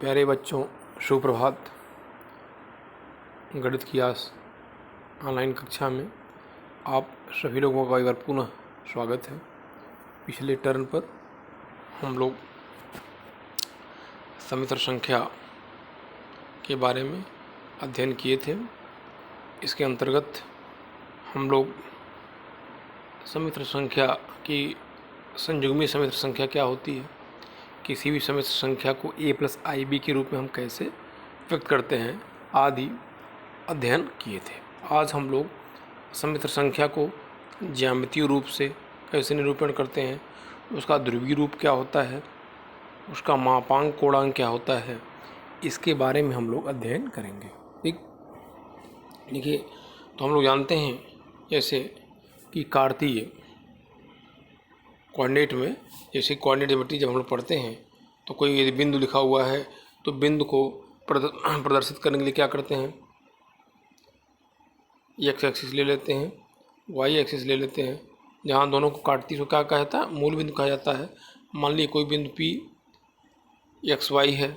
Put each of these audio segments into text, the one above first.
प्यारे बच्चों, सुप्रभात। गणित की आज ऑनलाइन कक्षा में आप सभी लोगों का एक बार पुनः स्वागत है। पिछले टर्न पर हम लोग समिश्र संख्या के बारे में अध्ययन किए थे। इसके अंतर्गत हम लोग समिश्र संख्या की संयुग्मी समिश्र संख्या क्या होती है, किसी भी समिश्र संख्या को a+ib के रूप में हम कैसे व्यक्त करते हैं आदि अध्ययन किए थे। आज हम लोग समिश्र संख्या को ज्यामितीय रूप से कैसे निरूपण करते हैं, उसका ध्रुवीय रूप क्या होता है, उसका मापांक कोणांक क्या होता है, इसके बारे में हम लोग अध्ययन करेंगे। ठीक, देखिए, तो हम लोग जानते हैं जैसे कि कार्तीय कोऑर्डिनेट में, जैसे कोऑर्डिनेट ज्योमेट्री जब हम लोग पढ़ते हैं तो कोई यदि बिंदु लिखा हुआ है तो बिंदु को प्रदर्शित करने के लिए क्या करते हैं, एक्स एक्सिस ले लेते हैं, वाई एक्सिस ले लेते हैं। जहाँ दोनों को काटती है तो क्या कहा जाता है, मूल बिंदु कहा जाता है। मान लीजिए कोई बिंदु पी एक्स वाई है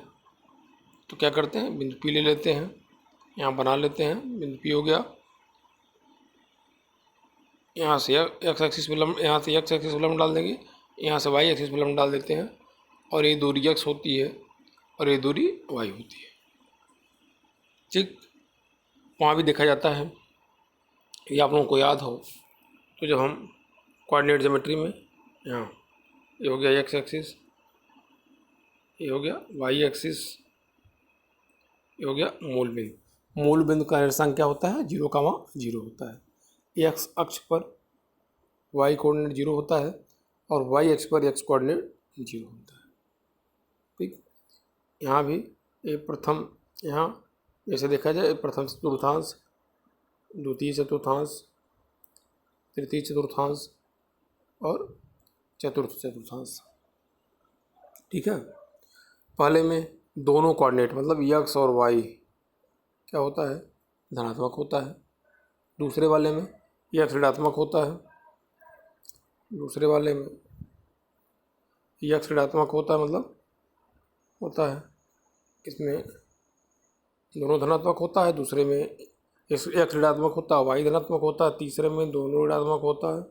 तो क्या करते हैं, बिंदु पी ले लेते हैं, यहाँ बना लेते हैं, बिंदु पी हो गया। यहाँ से एक्स एक्सिस पे लंब, यहाँ से एक्स एक्सिस पे लंब डाल देंगे, यहाँ से वाई एक्सिस पे लंब डाल देते हैं, और ये दूरी एक्स होती है और ये दूरी वाई होती है। ठीक, वहाँ भी देखा जाता है, ये आप लोगों को याद हो तो जब हम कोऑर्डिनेट ज्योमेट्री में, यहाँ ये हो गया एक्स एक्सिस, ये हो गया वाई एक्सिस, ये हो गया मूल बिंदु। मूल बिंदु का निर्देशांक क्या होता है, 0, 0 होता है। एक्स अक्ष पर वाई कोऑर्डिनेट 0 होता है और वाई अक्ष पर एक्स कोऑर्डिनेट 0 होता है। ठीक, यहाँ भी ये प्रथम, यहाँ जैसे देखा जाए प्रथम चतुर्थांश, द्वितीय चतुर्थांश, तृतीय चतुर्थांश और चतुर्थ चतुर्थांश। ठीक है, पहले में दोनों कोऑर्डिनेट मतलब एक्स और वाई क्या होता है, धनात्मक होता है। दूसरे वाले में एक्स ऋणात्मक होता है, दूसरे वाले में एक्स ऋणात्मक होता है, मतलब होता है इसमें दोनों धनात्मक होता है, दूसरे में एक्स ऋणात्मक होता है, वाई धनात्मक होता है, तीसरे में दोनों ऋणात्मक होता है।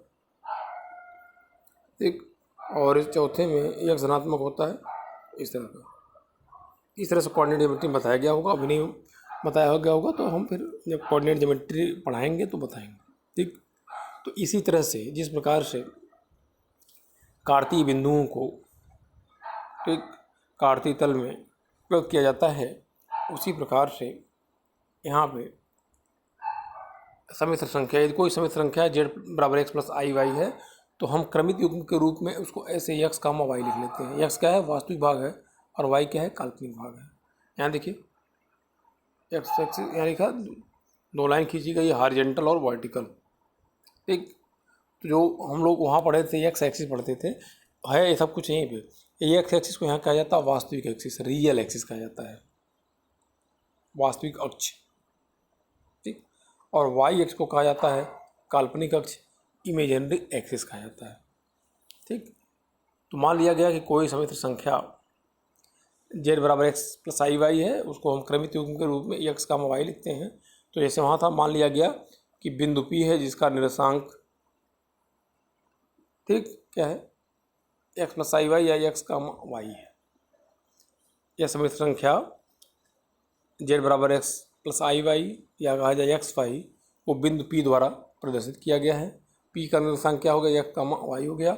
ठीक, और इस चौथे में एक्स धनात्मक होता है। इस तरह से कोऑर्डिनेट ज्योमेट्री बताया गया होगा, अभी नहीं बताया गया होगा तो हम फिर जब कोऑर्डिनेट ज्योमेट्री पढ़ाएंगे तो बताएंगे। ठीक, तो इसी तरह से जिस प्रकार से कार्तीय बिंदुओं को ठीक कार्तीय तल में व्यक्त किया जाता है, उसी प्रकार से यहाँ पे समिश्र संख्या, यदि कोई समिश्र संख्या z बराबर x प्लस आई वाई है तो हम क्रमित युग्म के रूप में उसको ऐसे x कामा वाई लिख लेते हैं। x क्या है, वास्तविक भाग है, और y क्या है, काल्पनिक भाग है। यहाँ देखिए x एक्सिस, यहाँ लिखा दो लाइन खींची गई, हॉरिजॉन्टल और वर्टिकल। ठीक, तो जो हम लोग वहाँ पढ़े थे एक्स एक्सिस पढ़ते थे, है ये सब कुछ यहीं पे। ये एक्स एक्सिस को यहाँ कहा जाता है वास्तविक एक्सिस, रियल एक्सिस कहा जाता है, वास्तविक अक्ष। ठीक, और वाई एक्स को कहा जाता है काल्पनिक अक्ष, इमेजिनरी एक्सिस कहा जाता है। ठीक, तो मान लिया गया कि कोई समिश्र संख्या z बराबर x प्लस आई वाई है, उसको हम क्रमित युग्म के रूप में x कामा वाई लिखते हैं। तो जैसे वहाँ था, मान लिया गया कि बिंदु P है जिसका निर्देशांक ठीक क्या है, x प्लस आई वाई या x कामा वाई है। यह समिश्र संख्या z बराबर x प्लस आई वाई या कहा जाए एक्स वाई को बिंदु P द्वारा प्रदर्शित किया गया है। P का निर्देशांक क्या हो गया, x कामा वाई हो गया।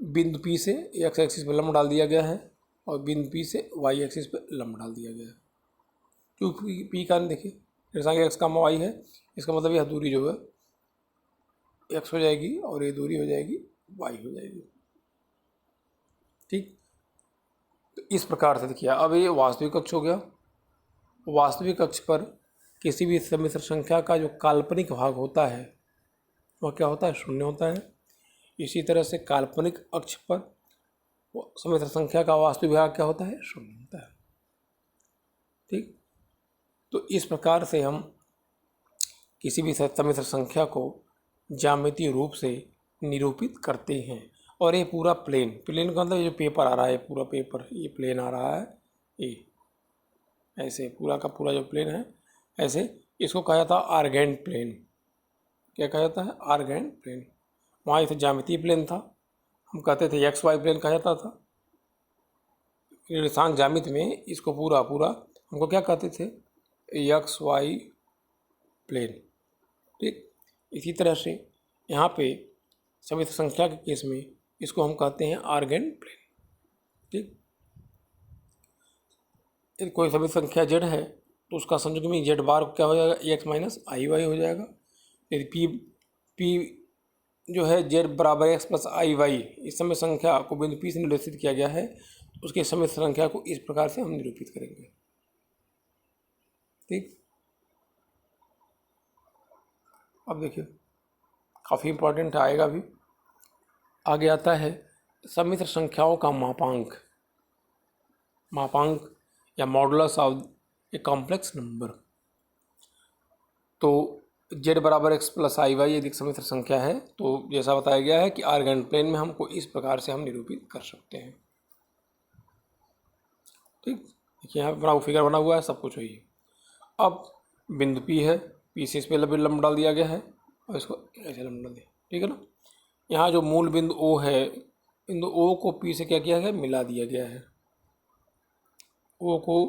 बिंदु P से x एक्सिस पर लंब डाल दिया गया है और बिंदु P से y एक्सिस पर लंब डाल दिया गया है। क्योंकि P का देखिए निर्देशांक x कामा वाई है, इसका मतलब यह दूरी जो है x हो जाएगी और ये दूरी हो जाएगी y हो जाएगी। ठीक, तो इस प्रकार से देखिए, अब ये वास्तविक अक्ष हो गया। वास्तविक अक्ष पर किसी भी समिश्र संख्या का जो काल्पनिक भाग होता है वह क्या होता है, 0 होता है। इसी तरह से काल्पनिक अक्ष पर समिश्र संख्या का वास्तविक भाग क्या होता है, 0 होता है। ठीक, तो इस प्रकार से हम किसी भी समिश्र संख्या को ज्यामितीय रूप से निरूपित करते हैं। और ये पूरा प्लेन का मतलब जो पेपर आ रहा है, पूरा पेपर ये प्लेन आ रहा है, ये ऐसे पूरा का पूरा जो प्लेन है ऐसे, इसको कहा जाता है आर्गेंट प्लेन। क्या कहा जाता है? Argand plane. वहाँ इसे ज्यामितीय प्लेन था, हम कहते थे एक्स वाई प्लेन कहा जाता था। निर्देशांक ज्यामिति में इसको पूरा पूरा हमको क्या कहते थे? X Y plane. ठीक, इसी तरह से यहाँ पे समित संख्या के केस में इसको हम कहते हैं आर्गेंट प्लेन। ठीक, यदि कोई समित संख्या जेड है तो उसका संयुग्मी जेड बार क्या हो जाएगा? एक्स माइनस आई वाई हो जाएगा। यदि पी जो है जेड बराबर एक्स प्लस आई वाई, इस समय संख्या को बिंदु पी से निर्देशित किया गया है, तो उसके समित संख्या को इस प्रकार से हम निरूपित करेंगे। ठीक, अब देखिए काफ़ी इंपॉर्टेंट आएगा भी। आगे आता है सम्मिश्र संख्याओं का मापांक। मापांक या modulus of a complex number. तो जेड बराबर एक्स प्लस आई वाई यदि सम्मिश्र संख्या है तो जैसा बताया गया है कि आर्गेंट प्लेन में हमको इस प्रकार से हम निरूपित कर सकते हैं। ठीक, देखिए यहाँ पर फिगर बना हुआ है, सब कुछ वही है। अब बिंदु पी है, पी से इस पर लंब डाल दिया गया है और इसको ऐसे लंब डाल दिया। ठीक है ना। यहाँ जो मूल बिंदु ओ है, बिंदु ओ को पी से क्या किया गया? मिला दिया गया है। ओ को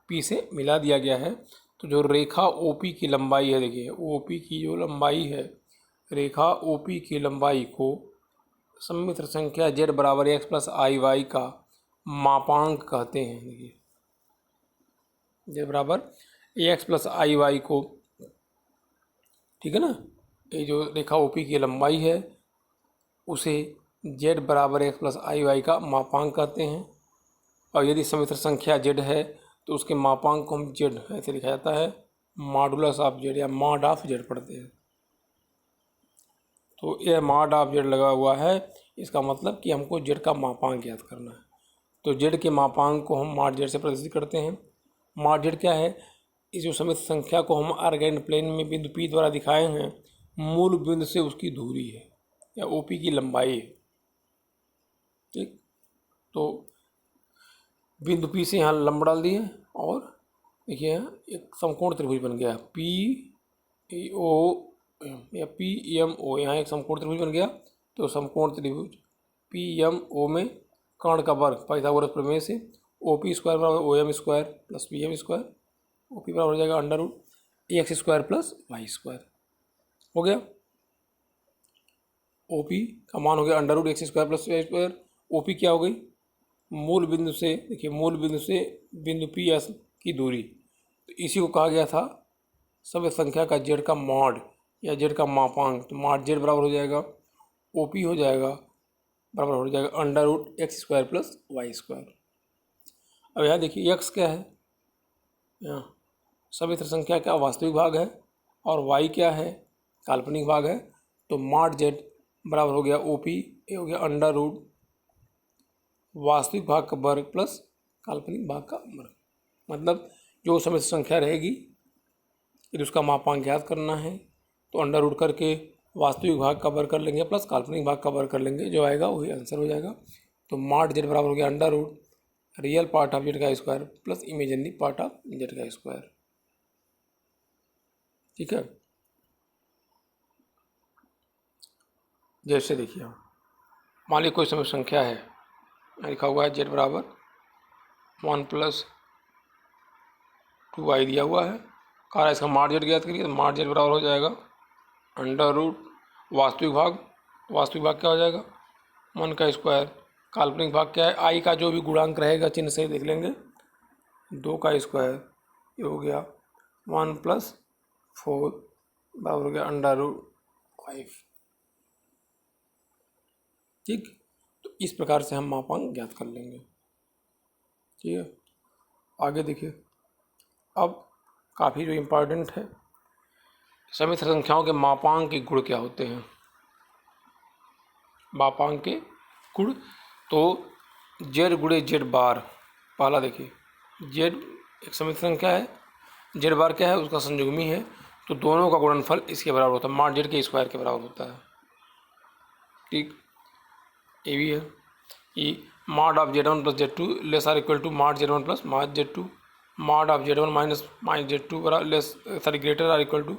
पी से मिला दिया गया है। तो जो रेखा ओपी की लंबाई है, देखिए ओपी की जो लंबाई है, रेखा ओपी की लंबाई को सम्मिश्र संख्या जेड बराबर एक्स प्लस आई वाई का मापांक कहते हैं। देखिए जेड बराबर एक्स प्लस आई वाई को, ठीक है ना, ये जो रेखा ओपी की लंबाई है उसे जेड बराबर एक्स प्लस आई वाई का मापांक कहते हैं। और यदि सम्मिश्र संख्या जेड है तो उसके मापांक को हम जेड ऐसे लिखा जाता है, मॉडुलस ऑफ जेड या मॉड ऑफ जेड पढ़ते हैं। तो यह मॉड ऑफ जेड लगा हुआ है, इसका मतलब कि हमको जेड का मापांक ज्ञात करना है। तो जेड के मापांक को हम मॉड जेड से प्रदर्शित करते हैं। मॉड जेड क्या है? इस जो सम्मिश्र संख्या को हम आर्गेंट प्लेन में बिंदु पी द्वारा दिखाए हैं, मूल बिंदु से उसकी दूरी है या ओपी की लंबाई है। ठीक, तो बिंदु पी से यहाँ लंब डाल दिए और देखिए एक समकोण त्रिभुज बन गया पी ओ या पी एम ओ, यहाँ एक समकोण त्रिभुज बन गया। तो समकोण त्रिभुज पी एम ओ में कर्ण का वर्ग पाइथागोरस प्रमेय से ओ पी स्क्वायर बराबर O M square plus P M square, O P बराबर हो जाएगा under root X square plus Y square. हो गया, ओ पी का मान हो गया under root X square plus Y square. O P क्या हो गई? मूल बिंदु से, देखिए मूल बिंदु से बिंदु पी एस की दूरी। तो इसी को कहा गया था सब संख्या का जेड का मॉड या जेड का मापांक। तो मॉड जेड बराबर हो जाएगा ओ पी हो जाएगा बराबर हो जाएगा under root X square plus Y square. अब यहाँ देखिए एक्स क्या है? यहाँ सम्मिश्र संख्या का वास्तविक भाग है और वाई क्या है? काल्पनिक भाग है। तो मॉड जेड बराबर हो गया ओ पी, ये हो गया अंडर रूट वास्तविक भाग का वर्ग प्लस काल्पनिक भाग का वर्ग। मतलब जो सम्मिश्र संख्या रहेगी यदि उसका मापांक ज्ञात करना है तो अंडर रूट करके वास्तविक भाग का वर्ग कर लेंगे प्लस काल्पनिक भाग का वर्ग कर लेंगे, जो आएगा वही आंसर हो जाएगा। तो मॉड जेड बराबर हो गया under root real part of Z का square plus imaginary part of Z का स्क्वायर। ठीक है, जैसे देखिए मान लीजिए कोई सम्मिश्र संख्या है, लिखा हुआ है जेड बराबर 1 प्लस 2 आई दिया हुआ है, कहा इसका मॉड जेड ज्ञात करिए। तो मॉड जेड बराबर हो जाएगा अंडर रूट वास्तविक भाग क्या हो जाएगा? 1 का स्क्वायर, काल्पनिक भाग क्या है? आई का जो भी गुणांक रहेगा चिन्ह से देख लेंगे, 2 का स्क्वायर, ये हो गया 1 प्लस 4 बराबर हो गया अंडर रूट 5। ठीक, तो इस प्रकार से हम मापांक ज्ञात कर लेंगे। ठीक है, आगे देखिए अब काफ़ी जो इम्पोर्टेंट है, सम्मिश्र संख्याओं के मापांक के गुण क्या होते हैं? मापांक के गुण, तो जेड गुणे जेड बार, पहला देखिए जेड एक सम्मिश्र संख्या है, जेड बार क्या है? उसका संयुग्मी है। तो दोनों का गुणनफल इसके बराबर होता है, मॉड जेड के स्क्वायर के बराबर होता है। ठीक, ये भी है कि mod of Z one plus Z two less or equal to mod Z one plus mod Z two. Mod of Z1 minus Z2 बराबर less sorry greater or equal to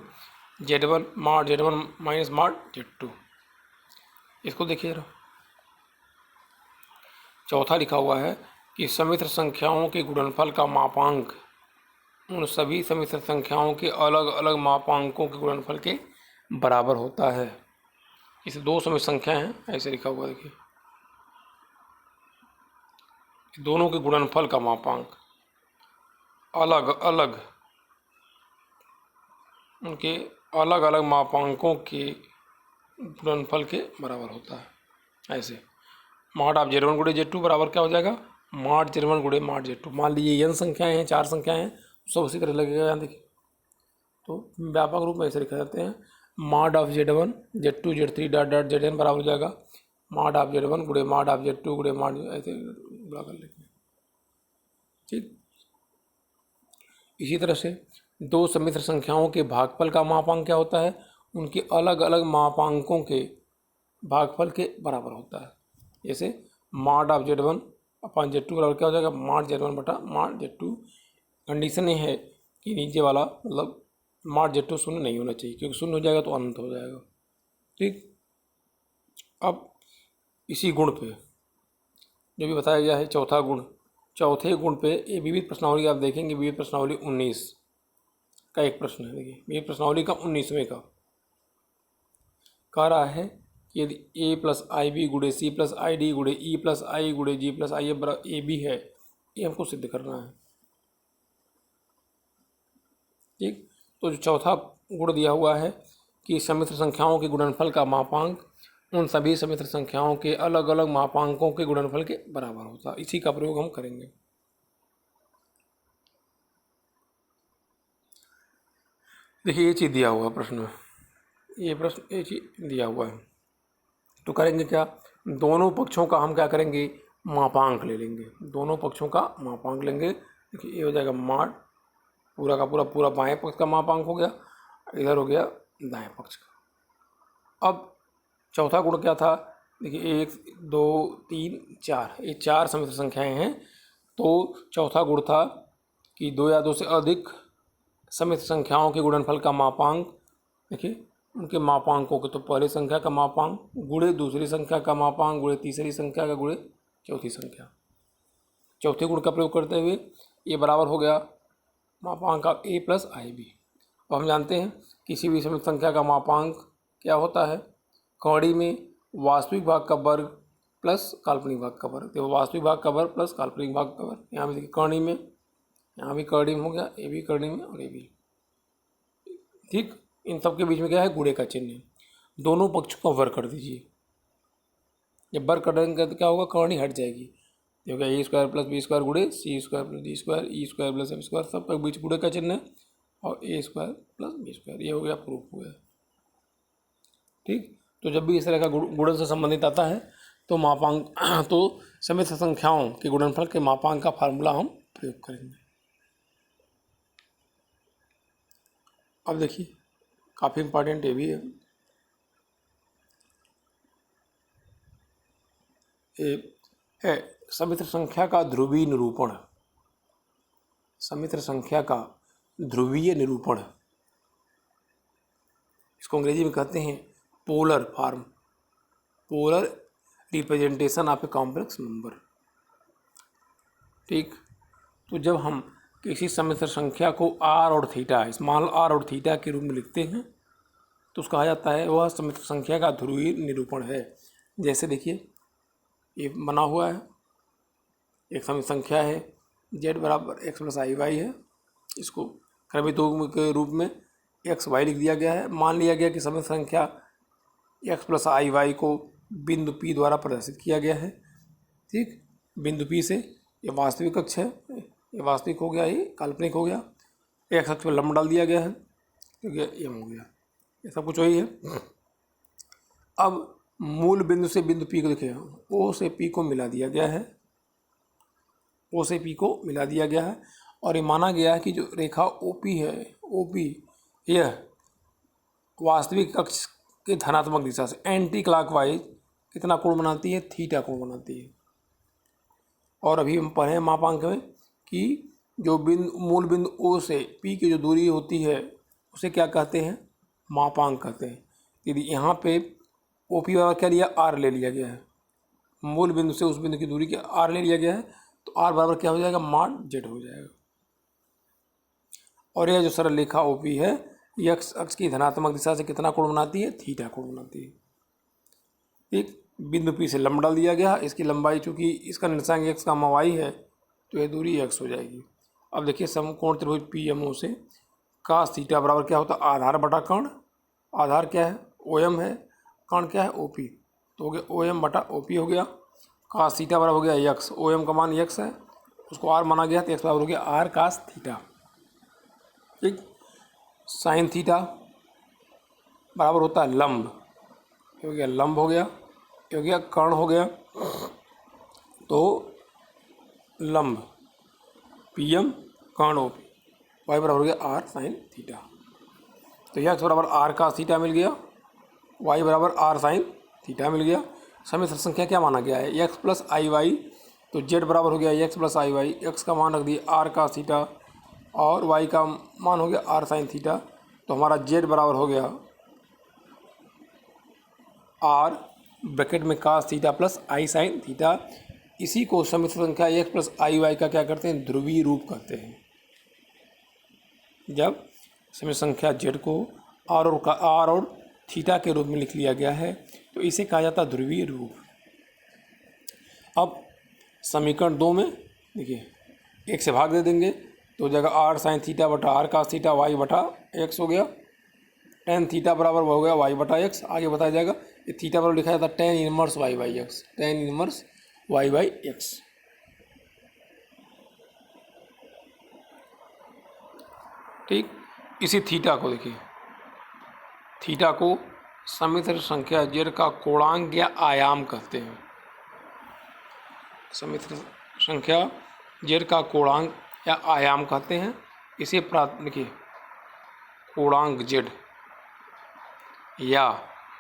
Z1 mod Z1 minus mod Z2। इसको देखिए जरा। चौथा लिखा हुआ है कि समिश्र संख्याओं के गुणनफल का मापांक उन सभी समिश्र संख्याओं के अलग अलग मापांकों के गुणनफल के बराबर होता है। इसे दो समिश्र संख्या हैं, ऐसे लिखा हुआ देखिए, दोनों के गुणनफल का मापांक अलग अलग उनके अलग अलग मापांकों के गुणनफल के बराबर होता है। ऐसे मॉड ऑफ Z1 गुणे Z2 बराबर क्या हो जाएगा, मॉड Z1 गुणे मॉड Z2। मान लीजिए n संख्याएं हैं, 4 संख्याएं हैं, सब उसी तरह लगेगा। यहाँ देखिए, तो व्यापक रूप में ऐसे लिखा जाते हैं, mod of Z1 Z2 Z3 dot dot Zn बराबर हो जाएगा मॉड ऑफ Z1 गुणे मॉड ऑफ Z2 गुणे मॉड, ऐसे बुला कर लिखेंगे। ठीक, इसी तरह से दो समिश्र संख्याओं के भागफल का मापांक क्या होता है, उनके अलग अलग मापांकों के भागफल के बराबर होता है। जैसे mod of Z1 upon Z2 बराबर क्या हो जाएगा, मॉड Z1 बटा मॉड Z2। कंडीशन ये है कि नीचे वाला मतलब मॉड Z2 शून्य नहीं होना चाहिए, क्योंकि शून्य हो जाएगा तो अनंत हो जाएगा। ठीक, अब इसी गुण पे जो भी बताया गया है, चौथा गुण, चौथे गुण पे ये विविध प्रश्नावली आप देखेंगे, विविध प्रश्नावली 19 का एक प्रश्न है। देखिए, विविध प्रश्नावली का 19वें का कह रहा है कि यदि a प्लस आई बी गुणे सी प्लस आई डी गुणे ई प्लस आई गुणे जी प्लस आई बराबर ए बी है, ये हमको सिद्ध करना है। ठीक, तो जो चौथा गुण दिया हुआ है कि समिश्र संख्याओं के गुणनफल का मापांक उन सभी समिश्र संख्याओं के अलग अलग मापांकों के गुणनफल के बराबर होता है। इसी का प्रयोग हम करेंगे। देखिए, ये चीज़ दिया हुआ है प्रश्न में, ये प्रश्न ये चीज़ दिया हुआ है, तो करेंगे क्या, दोनों पक्षों का हम क्या करेंगे, मापांक ले लेंगे। दोनों पक्षों का मापांक लेंगे। देखिए, ये हो जाएगा मॉड पूरा का पूरा बाएं पक्ष का मापांक हो गया, इधर हो गया दाएं पक्ष का। अब चौथा गुण क्या था, देखिए 1 2 3 4, ये 4 समिश्र संख्याएं हैं। तो चौथा गुण था कि 2 या 2 से अधिक समिश्र संख्याओं के गुणनफल का मापांक, देखिए उनके मापांकों के, तो पहली संख्या का मापांक गुणे दूसरी संख्या का मापांक गुणे तीसरी संख्या का गुणे चौथी संख्या। चौथे गुण का प्रयोग करते हुए ये बराबर हो गया मापांक का a प्लस आई बी। अब हम जानते हैं किसी भी समिश्र संख्या का मापांक क्या होता है, कौड़ी में वास्तविक भाग का वर्ग प्लस काल्पनिक भाग का वर्ग। तो वास्तविक भाग का वर्ग प्लस काल्पनिक भाग का वर्ग। यहाँ भी देखिए कौड़ी में, यहाँ भी कौड़ी में हो गया, ए भी कौड़ी में और ए भी। ठीक, इन सब के बीच में क्या है, गुणे का चिन्ह है। दोनों पक्षों का वर्ग कर दीजिए। जब वर्ग कर देंगे तो क्या होगा, कौड़ी हट जाएगी, क्योंकि ए स्क्वायर प्लस बी स्क्वायर गुणे सी square plus D square E square plus F square, सब के बीच गुणे का चिन्ह है, और ए स्क्वायर प्लस बी स्क्वायर, ये हो गया प्रूफ हो गया। ठीक, तो जब भी इस तरह का गुणन से संबंधित आता है तो मापांक तो समिश्र संख्याओं के गुणनफल के मापांक का फार्मूला हम प्रयोग करेंगे। अब देखिए, काफ़ी इंपॉर्टेंट ये भी है समिश्र संख्या का ध्रुवीय निरूपण। समिश्र संख्या का ध्रुवीय निरूपण, इसको अंग्रेजी में कहते हैं polar form, polar representation of a complex number. ठीक, तो जब हम किसी समिश्र संख्या को r और थीटा, स्मॉल r और थीटा के रूप में लिखते हैं तो उसका कहा जाता है वह समिश्र संख्या का ध्रुवीय निरूपण है। जैसे देखिए, ये बना हुआ है, एक समिश्र संख्या है z बराबर x प्लस आई वाई है, इसको क्रमित के रूप में एक्स वाई लिख दिया गया है। मान लिया गया कि समिश्र संख्या x प्लस आई वाई को बिंदु P द्वारा प्रदर्शित किया गया है। ठीक, बिंदु P से ये वास्तविक अक्ष है, ये वास्तविक हो गया, ये काल्पनिक हो गया। x अक्ष पर लंब डाल दिया गया है, क्योंकि m हो गया, ये सब कुछ वही है। अब मूल बिंदु से बिंदु P को देखिए, O से P को मिला दिया गया है, O से P को मिला दिया गया है, और ये माना गया है कि जो रेखा OP है, OP यह वास्तविक अक्ष के धनात्मक दिशा से एंटी क्लॉकवाइज कितना कोण बनाती है, थीटा कोण बनाती है। और अभी हम पढ़े मापांक में कि जो मूल बिंदु ओ से पी की जो दूरी होती है उसे क्या कहते हैं, मापांक कहते हैं। यदि यहाँ पे ओ पी बराबर क्या लिया, आर ले लिया गया है, मूल बिंदु से उस बिंदु की दूरी के आर ले लिया गया है, तो आर बराबर क्या हो जाएगा, मान जेड हो जाएगा। और यह जो सरल रेखा ओ पी है एक्स अक्ष की धनात्मक दिशा से कितना कोण बनाती है, थीटा कोण बनाती है। एक बिंदु पी से लंब डाल दिया गया, इसकी लंबाई चूंकि इसका निर्देशांक एक्स का वाई है तो यह दूरी एक्स हो जाएगी। अब देखिए समकोण त्रिभुज पी एम ओ से कास थीटा बराबर क्या होता है, आधार बटा कर्ण, आधार क्या है ओ एम है, कर्ण क्या है ओ पी, तो हो गया ओ एम बटा ओ पी हो गया। कास थीटा बराबर हो गया एक्स, ओ एम का मान एक्स है, उसको आर माना गया तो एक्स बराबर हो गया आर कास थीटा। ठीक, साइन थीटा बराबर होता है लंब, ये हो गया लंब हो गया, ये हो गया कर्ण हो गया, तो लंब पी एम कर्ण ओ पी, वाई बराबर हो गया आर साइन थीटा। तो यह एक्स बराबर आर का थीटा मिल गया, वाई बराबर आर साइन थीटा मिल गया। समिश्र संख्या क्या माना गया है, एक्स प्लस आई वाई, तो जेड बराबर हो गया एक्स प्लस आई वाई, एक्स का मान रख दिया आर का थीटा और वाई का मान हो गया आर साइन थीटा, तो हमारा जेड बराबर हो गया आर ब्रैकेट में कास थीटा प्लस आई साइन थीटा। इसी को समिश्र संख्या एक्स प्लस आई वाई का क्या करते हैं, ध्रुवीय रूप कहते हैं। जब समिश्र संख्या जेड को आर और थीटा के रूप में लिख लिया गया है तो इसे कहा जाता है ध्रुवीय रूप। अब समीकरण 2 में देखिए एक से भाग दे देंगे तो जगह आर साइन थीटा बटा आर कास थीटा वाई बटा एक्स हो गया, टेन थीटा बराबर हो गया वाई बटा एक्स, आगे बताया जाएगा ये थीटा बराबर लिखा जाता है tan inverse Y by X, tan inverse Y by X. ठीक, इसी थीटा को देखिए, थीटा को समिश्र संख्या जेड का कोणांक या आयाम कहते हैं। समिश्र संख्या जेड का कोणांक या आयाम कहते हैं। इसे देखिए कोणांक जेड या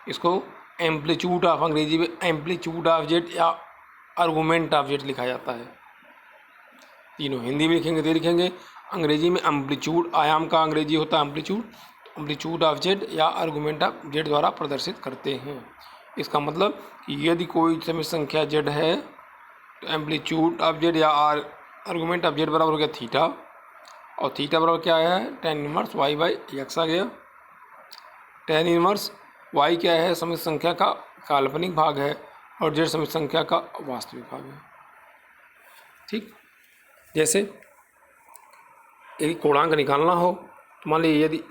इसको एम्पलीट्यूड ऑफ, अंग्रेजी में एम्पलीट्यूड ऑफ जेड या आर्गुमेंट ऑफ जेड लिखा जाता है। तीनों हिंदी में लिखेंगे तो लिखेंगे, अंग्रेजी में एम्पलीट्यूड, आयाम का अंग्रेजी होता है एम्पलीट्यूड, एम्पलीट्यूड ऑफ जेड या आर्गुमेंट ऑफ जेड द्वारा प्रदर्शित करते हैं। इसका मतलब कि यदि कोई समिश्र संख्या जेड है तो एम्पलीट्यूड ऑफ जेड या आर्गुमेंट ऑफ जेड बराबर हो गया थीटा, और थीटा बराबर क्या है, tan inverse Y by X आ गया। टेन इनवर्स वाई क्या है, समिश्र संख्या का काल्पनिक भाग है और जेड समिश्र संख्या का वास्तविक भाग है। ठीक, जैसे यदि कोणांक निकालना हो तो मान लीजिए यदि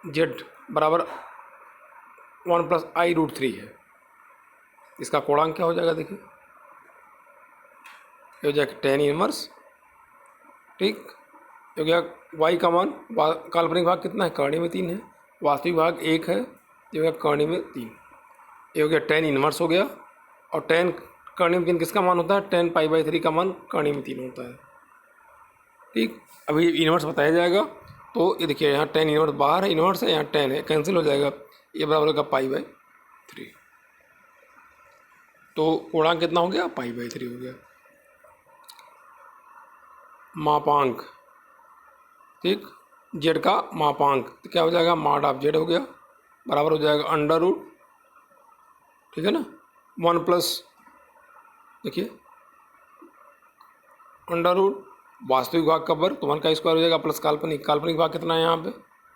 जेड बराबर 1 प्लस आई रूट 3 है, इसका कोणांक क्या हो जाएगा, देखिए ये हो जाएगा टेन इनवर्स। ठीक, हो गया वाई का मान, काल्पनिक भाग कितना है, कर्ण में 3 है, वास्तविक भाग 1 है, ये हो गया कर्ण में 3, ये हो गया टेन इनवर्स हो गया। और टेन कर्ण में 3 किसका मान होता है, टेन पाई बाई 3 का मान कर्ण में 3 होता है। ठीक, अभी इन्वर्स बताया जाएगा, तो ये देखिए यहाँ टेन इन्वर्स बाहर है, इन्वर्स है, यहाँ टेन है, कैंसिल हो जाएगा, ये बराबर होगा पाई बाई 3, तो कोणांक कितना हो गया, पाई बाई 3 हो गया। मापांक, ठीक, जेड का मापांक तो क्या हो जाएगा, मॉड ऑफ जेड हो गया, बराबर हो जाएगा अंडर रूट, ठीक है ना, 1 प्लस देखिए अंडर रूट वास्तविक भाग का वर्ग, तो 1 का स्क्वायर हो जाएगा प्लस काल्पनिक, काल्पनिक भाग कितना है यहाँ पे,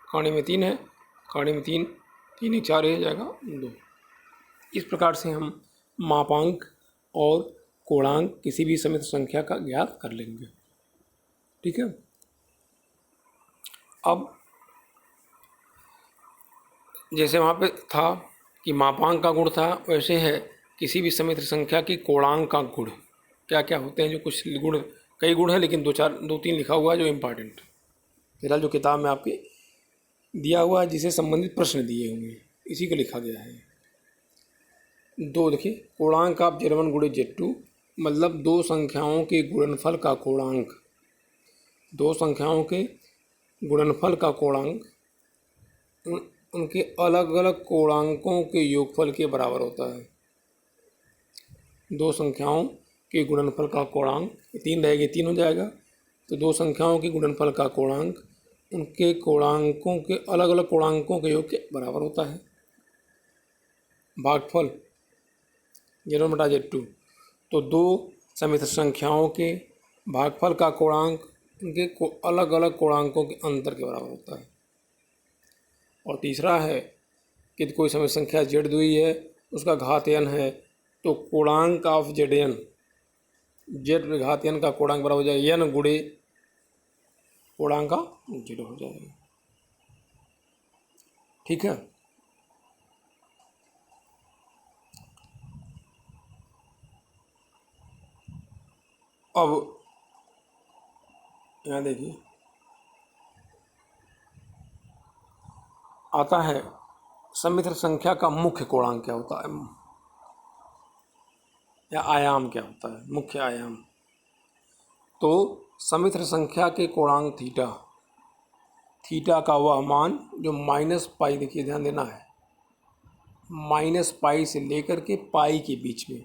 कर्ण में 3 है, कर्ण में 3, 3 1 4 हो जाएगा 2। इस प्रकार से हम मापांक और कोणांक किसी भी समिश्र संख्या का ज्ञात कर लेंगे। ठीक है, अब जैसे वहाँ पे था कि मापांक का गुण था, वैसे है किसी भी समिश्र संख्या की कोणांक का गुण क्या क्या होते हैं, जो कुछ गुण, कई गुण हैं लेकिन 2-3 लिखा हुआ है जो इम्पॉर्टेंट, फिलहाल जो किताब में आपके दिया हुआ है जिसे संबंधित प्रश्न दिए होंगे इसी को लिखा गया है। 2 देखिए, कोणांक ऑफ Z1 गुणे Z2, मतलब दो संख्याओं के गुणनफल का कोणांक, दो संख्याओं के गुणनफल का कोणांक उनके अलग अलग कोणांकों के योगफल के बराबर होता है। दो संख्याओं के गुणनफल का कोणांक 3 रहेगी, 3 हो जाएगा, तो दो संख्याओं के गुणनफल का कोणांक उनके कोणांकों के अलग अलग कोणांकों के योग के बराबर होता है। भागफल Z1/Z2, तो दो समिश्र संख्याओं के भागफल का कोणांक उनके अलग अलग कोणांकों के अंतर के बराबर होता है। और तीसरा है कि कोई समिश्र संख्या Z द्वियी है, उसका घात n है, तो कोणांक ऑफ Zn, Z घात n का कोणांक बराबर हो जाएगा n गुणे कोणांक का Z हो जाएगा। ठीक है। अब यहाँ देखिए आता है समिश्र संख्या का मुख्य कोणांक क्या होता है या आयाम क्या होता है, मुख्य आयाम। तो समिश्र संख्या के कोणांक थीटा का वह मान जो -पाई, देखिए ध्यान देना है, -पाई से लेकर के पाई के बीच में,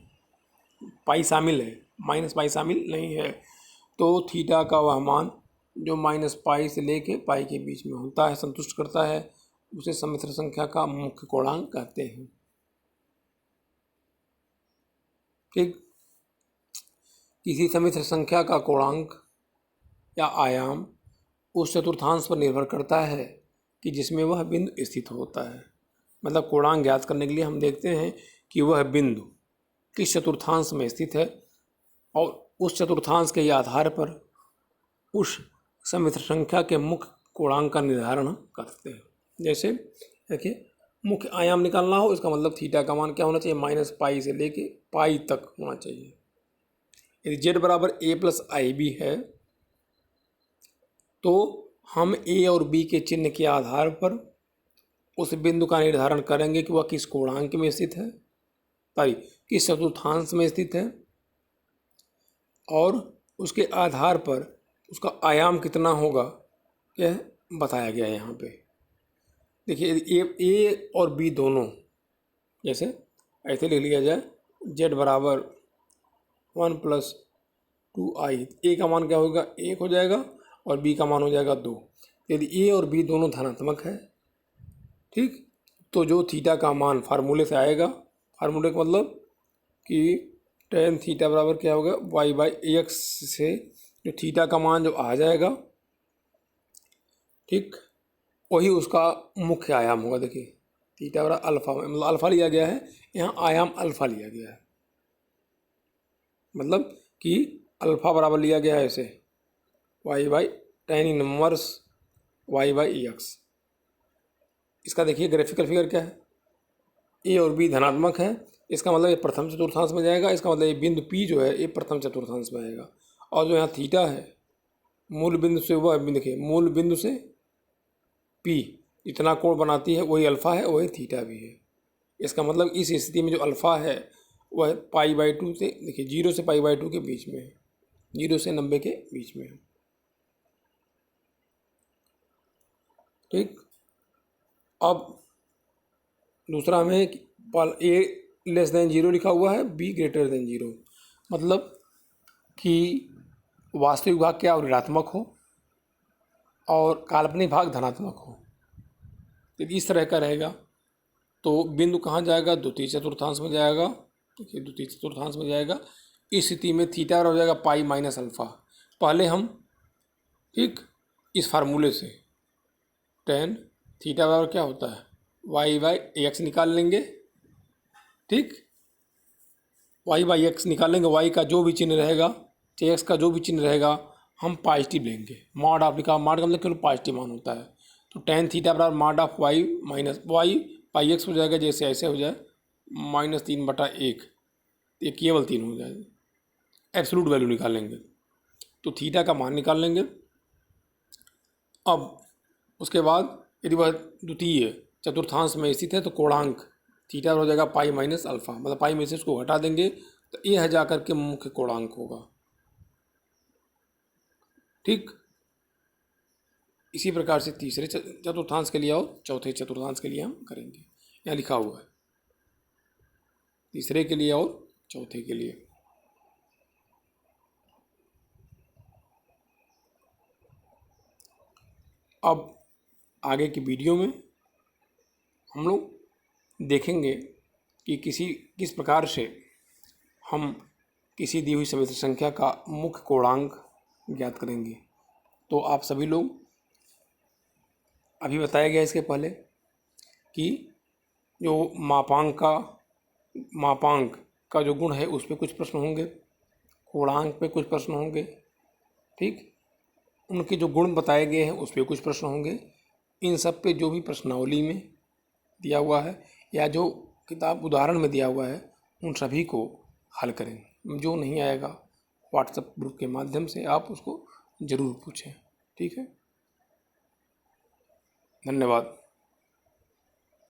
पाई शामिल है, -पाई शामिल नहीं है, तो थीटा का वह मान जो -पाई से लेके पाई के बीच में होता है, संतुष्ट करता है, उसे समिश्र संख्या का मुख्य कोणांक कहते हैं। ठीक। किसी समिश्र संख्या का कोणांक या आयाम उस चतुर्थांश पर निर्भर करता है कि जिसमें वह बिंदु स्थित होता है। मतलब कोणांक ज्ञात करने के लिए हम देखते हैं कि वह बिंदु किस चतुर्थांश में स्थित है और उस चतुर्थांश के आधार पर उस समिश्र संख्या के मुख्य कोणांक का निर्धारण करते हैं। जैसे देखिए, मुख्य आयाम निकालना हो, इसका मतलब थीटा का मान क्या होना चाहिए, -पाई से लेके पाई तक होना चाहिए। यदि Z बराबर a+ib है तो हम a और b के चिन्ह के आधार पर उस बिंदु का निर्धारण करेंगे कि वह किस कोणांक में स्थित है, सॉरी किस चतुर्थांश में स्थित है, और उसके आधार पर उसका आयाम कितना होगा यह बताया गया है यहाँ पे। देखिए ए और बी दोनों, जैसे ऐसे लिख लिया जाए Z बराबर 1+2i, ए का मान क्या होगा, 1 हो जाएगा और बी का मान हो जाएगा 2। यदि ए और बी दोनों धनात्मक है, ठीक, तो जो थीटा का मान फार्मूले से आएगा, फार्मूले का मतलब कि tan थीटा बराबर क्या होगा, y/x से जो थीटा का मान जो आ जाएगा, ठीक, वही उसका मुख्य आयाम होगा। देखिए थीटा बराबर अल्फा, मतलब अल्फा लिया गया है, यहाँ आयाम अल्फा लिया गया है, मतलब कि अल्फा बराबर लिया गया है ऐसे y/tan इनवर्स y/x। इसका देखिए ग्राफिकल फिगर क्या है, ए और बी धनात्मक है, इसका मतलब ये प्रथम चतुर्थांश में जाएगा, इसका मतलब ये बिंदु P जो है ये प्रथम चतुर्थांश में आएगा। और जो यहाँ थीटा है, मूल बिंदु से वह बिंदु, देखिए मूल बिंदु से P इतना कोण बनाती है, वही अल्फा है, वही थीटा भी है। इसका मतलब इस स्थिति में जो अल्फा है वह π/2 से, देखिए 0 से π/2 के बीच में है, 0 से 90 के बीच में है। ठीक। अब दूसरा हमें a 0 लिखा हुआ है, b 0, मतलब कि वास्तविक भाग क्या और ऋणात्मक हो और काल्पनिक भाग धनात्मक हो। यदि इस तरह का रहेगा तो बिंदु कहाँ जाएगा, द्वितीय चतुर्थांश में जाएगा। देखिए द्वितीय चतुर्थांश में जाएगा। इस स्थिति में थीटा हो जाएगा पाई माइनस अल्फा। पहले हम, ठीक, इस फार्मूले से tan थीटा बराबर क्या होता है, y/x निकाल लेंगे। ठीक, y/x निकाल लेंगे, y का जो भी चिन्ह रहेगा, x का जो भी चिन्ह रहेगा, हम पॉजिटिव लेंगे। मॉड ऑफ लिखा, मॉड का मतलब केवल पॉजिटिव मान होता है। तो tan थीटा बराबर mod of y minus y/x हो जाएगा, जैसे ऐसे हो जाए -3/1, ये केवल 3 हो जाएगा। एब्सोल्यूट वैल्यू निकालेंगे तो थीटा का मान निकाल लेंगे। अब उसके बाद यदि वह द्वितीय चतुर्थांश में स्थित है तो कोणांक थीटा हो जाएगा पाई माइनस अल्फा, मतलब पाई में से उसको हटा देंगे तो यह जा करके मुख्य कोणांक होगा। ठीक, इसी प्रकार से तीसरे चतुर्थांश के लिए और चौथे चतुर्थांश के लिए हम करेंगे। यहाँ लिखा हुआ है तीसरे के लिए और चौथे के लिए। अब आगे की वीडियो में हम लोग देखेंगे कि किस प्रकार से हम किसी दी हुई समिश्र संख्या का मुख्य कोणांक ज्ञात करेंगे। तो आप सभी लोग, अभी बताया गया इसके पहले कि जो मापांक का जो गुण है उस पर कुछ प्रश्न होंगे, कोणांक पे कुछ प्रश्न होंगे, ठीक, उनके जो गुण बताए गए हैं उस पर कुछ प्रश्न होंगे। इन सब पे जो भी प्रश्नावली में दिया हुआ है या जो किताब उदाहरण में दिया हुआ है उन सभी को हल करें। जो नहीं आएगा व्हाट्सएप ग्रुप के माध्यम से आप उसको ज़रूर पूछें। ठीक है, धन्यवाद।